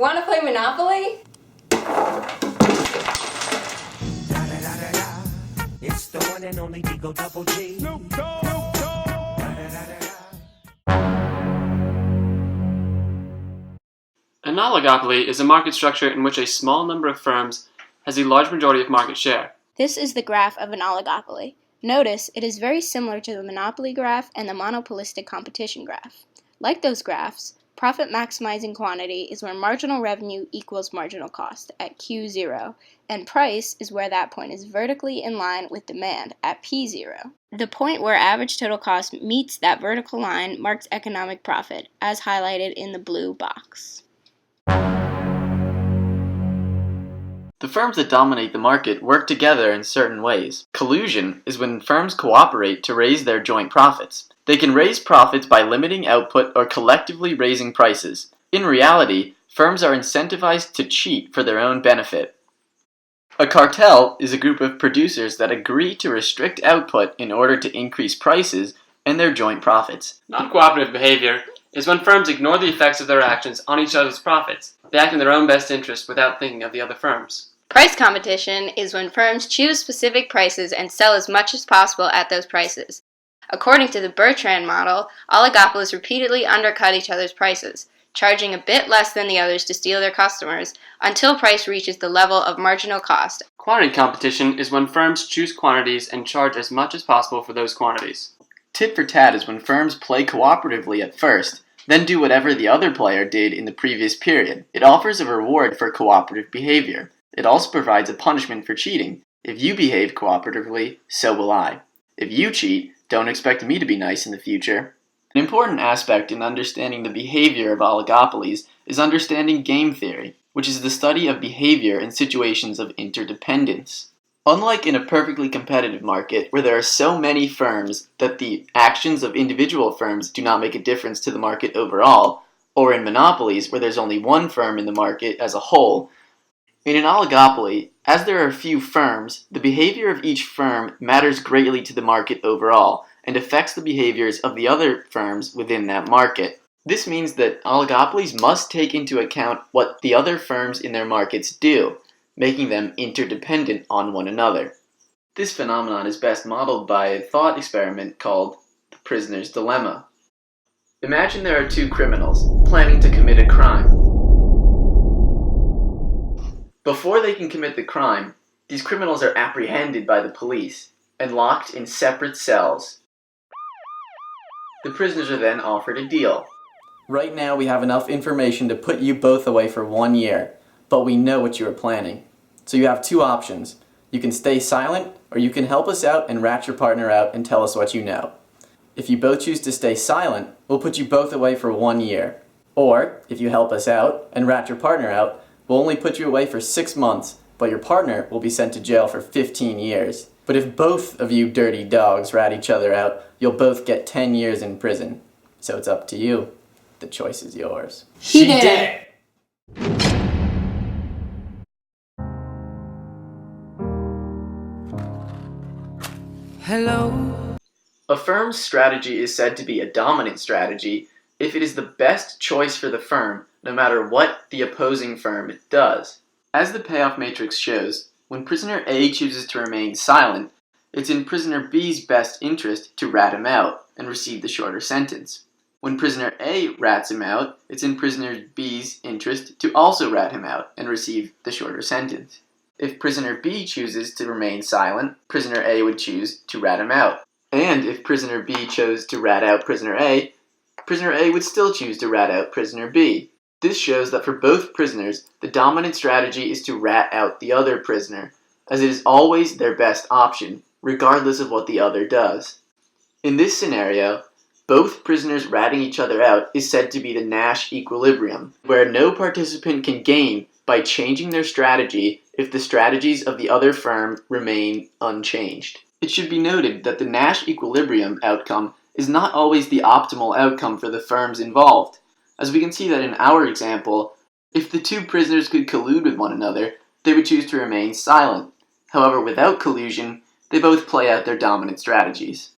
wanna play Monopoly? It's the one and only Digo Double G. Snoop Dogg. An oligopoly is a market structure in which a small number of firms has a large majority of market share. This is the graph of an oligopoly. Notice it is very similar to the monopoly graph and the monopolistic competition graph. Like those graphs, profit maximizing quantity is where marginal revenue equals marginal cost at Q0, and price is where that point is vertically in line with demand at P0. The point where average total cost meets that vertical line marks economic profit, as highlighted in the blue box. The firms that dominate the market work together in certain ways. Collusion is when firms cooperate to raise their joint profits. They can raise profits by limiting output or collectively raising prices. In reality, firms are incentivized to cheat for their own benefit. A cartel is a group of producers that agree to restrict output in order to increase prices and their joint profits. Non-cooperative behavior is when firms ignore the effects of their actions on each other's profits. They act in their own best interest without thinking of the other firms. Price competition is when firms choose specific prices and sell as much as possible at those prices. According to the Bertrand model, oligopolies repeatedly undercut each other's prices, charging a bit less than the others to steal their customers until price reaches the level of marginal cost. Quantity competition is when firms choose quantities and charge as much as possible for those quantities. Tit for tat is when firms play cooperatively at first, then do whatever the other player did in the previous period. It offers a reward for cooperative behavior. It also provides a punishment for cheating. If you behave cooperatively, so will I. If you cheat, don't expect me to be nice in the future. An important aspect in understanding the behavior of oligopolies is understanding game theory, which is the study of behavior in situations of interdependence. Unlike in a perfectly competitive market where there are so many firms that the actions of individual firms do not make a difference to the market overall, or in monopolies where there's only one firm in the market as a whole, in an oligopoly, as there are few firms, the behavior of each firm matters greatly to the market overall and affects the behaviors of the other firms within that market. This means that oligopolies must take into account what the other firms in their markets do, making them interdependent on one another. This phenomenon is best modeled by a thought experiment called the prisoner's dilemma. Imagine there are two criminals planning to commit a crime. Before they can commit the crime, these criminals are apprehended by the police and locked in separate cells. The prisoners are then offered a deal. Right now we have enough information to put you both away for 1 year, but we know what you are planning. So you have two options. You can stay silent, or you can help us out and rat your partner out and tell us what you know. If you both choose to stay silent, we'll put you both away for 1 year. Or, if you help us out and rat your partner out, we'll only put you away for 6 months, but your partner will be sent to jail for 15 years. But if both of you dirty dogs rat each other out, you'll both get 10 years in prison. So it's up to you. The choice is yours. She did it! Hello. A firm's strategy is said to be a dominant strategy if it is the best choice for the firm, no matter what the opposing firm does. As the payoff matrix shows, when prisoner A chooses to remain silent, it's in prisoner B's best interest to rat him out and receive the shorter sentence. When prisoner A rats him out, it's in prisoner B's interest to also rat him out and receive the shorter sentence. If prisoner B chooses to remain silent, prisoner A would choose to rat him out. And if prisoner B chose to rat out prisoner A would still choose to rat out prisoner B. This shows that for both prisoners, the dominant strategy is to rat out the other prisoner, as it is always their best option, regardless of what the other does. In this scenario, both prisoners ratting each other out is said to be the Nash equilibrium, where no participant can gain by changing their strategy if the strategies of the other firm remain unchanged. It should be noted that the Nash equilibrium outcome is not always the optimal outcome for the firms involved. As we can see that in our example, if the two prisoners could collude with one another, they would choose to remain silent. However, without collusion, they both play out their dominant strategies.